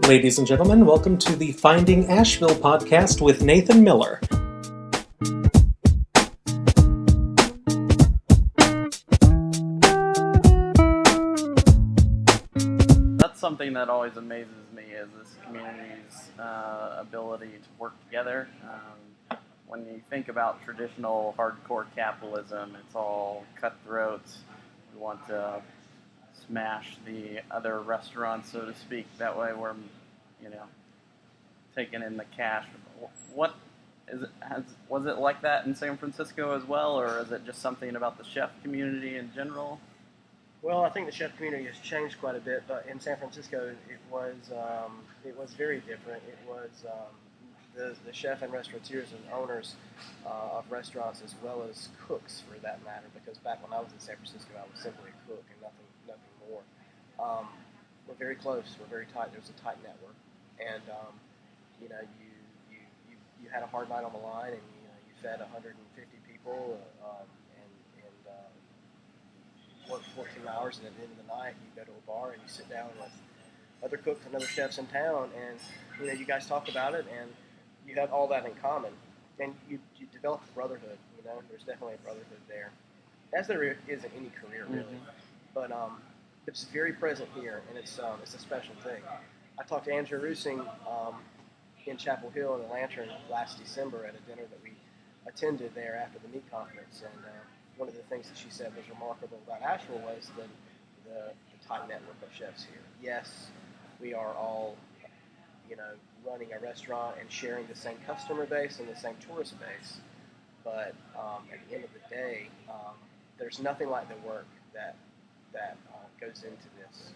Ladies and gentlemen, welcome to the Finding Asheville podcast with Nathan Miller. That's something that always amazes me is this community's ability to work together. When you think about traditional hardcore capitalism, it's all cutthroat. We want to smash the other restaurants, so to speak. That way we're, taking in the cash. What is it? Was it like that in San Francisco as well, or is it just something about the chef community in general? Well, I think the chef community has changed quite a bit, but in San Francisco, it was very different. It was the chef and restaurateurs and owners of restaurants, as well as cooks, for that matter. Because back when I was in San Francisco, I was simply a cook and nothing more. We're very close. We're very tight. There's a tight network, and you had a hard night on the line, and you fed 150 people, and work 14 hours, and at the end of the night, you go to a bar and you sit down with other cooks and other chefs in town, and you guys talk about it, and you have all that in common, and you develop a brotherhood. There's definitely a brotherhood there, as there is in any career, really. Mm-hmm. But it's very present here, and it's a special thing. I talked to Andrea Rusing in Chapel Hill in the Lantern last December at a dinner that we attended there after the meat conference, and one of the things that she said was remarkable about Asheville was the tight network of chefs here. Yes, we are all, running a restaurant and sharing the same customer base and the same tourist base, but at the end of the day, there's nothing like the work that goes into this.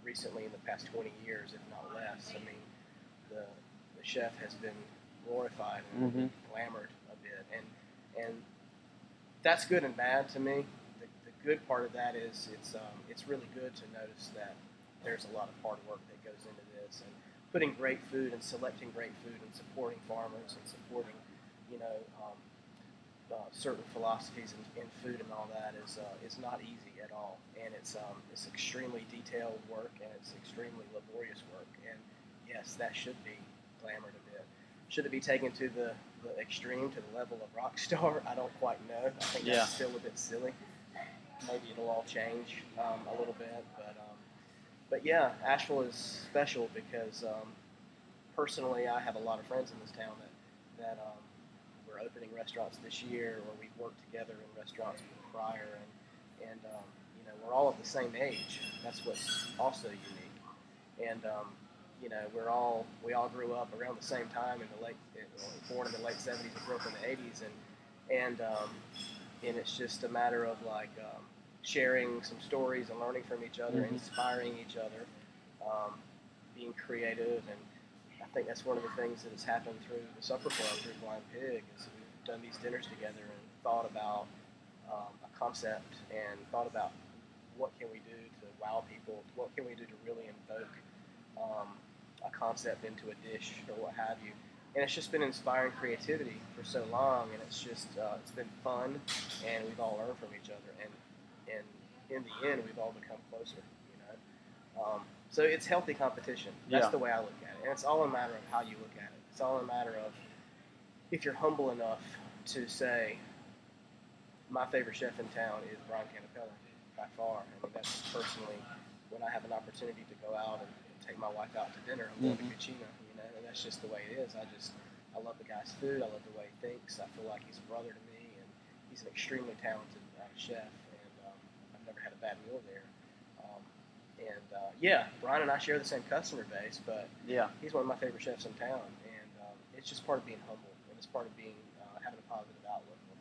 Recently in the past 20 years, if not less, the chef has been glorified and glamored a bit, and that's good and bad to me. The good part of that is it's really good to notice that there's a lot of hard work that goes into this, and putting great food and selecting great food and supporting farmers and supporting certain philosophies in food and all that is not easy at all, and it's extremely detailed work, and it's extremely laborious work, and yes, that should be glamored a bit. Should it be taken to the extreme, to the level of rock star? I don't quite know. I think that's still a bit silly. Maybe it'll all change a little bit, but yeah, Asheville is special because personally, I have a lot of friends in this town that we're opening restaurants this year, or we've worked together in restaurants prior, and we're all of the same age. That's what's also unique, and we all grew up around the same time born in the late 70s and grew up in the 80s, and it's just a matter of sharing some stories and learning from each other, inspiring each other, being creative, and I think that's one of the things that has happened through the Supper Club, through Blind Pig, is we've done these dinners together and thought about a concept and thought about what can we do to wow people, what can we do to really invoke a concept into a dish or what have you. And it's just been inspiring creativity for so long, and it's just it's been fun, and we've all learned from each other, and in the end we've all become closer, so it's healthy competition. That's the way I look at it, and it's all a matter of how you look at it. It's all a matter of if you're humble enough to say, my favorite chef in town is Brian Canapella, by far. That's personally, when I have an opportunity to go out and take my wife out to dinner, I'm going to Cucina, and that's just the way it is. I love the guy's food. I love the way he thinks. I feel like he's a brother to me, and he's an extremely talented chef, and I've never had a bad meal there. Brian and I share the same customer base, but he's one of my favorite chefs in town, and it's just part of being humble, and it's part of being having a positive outlook in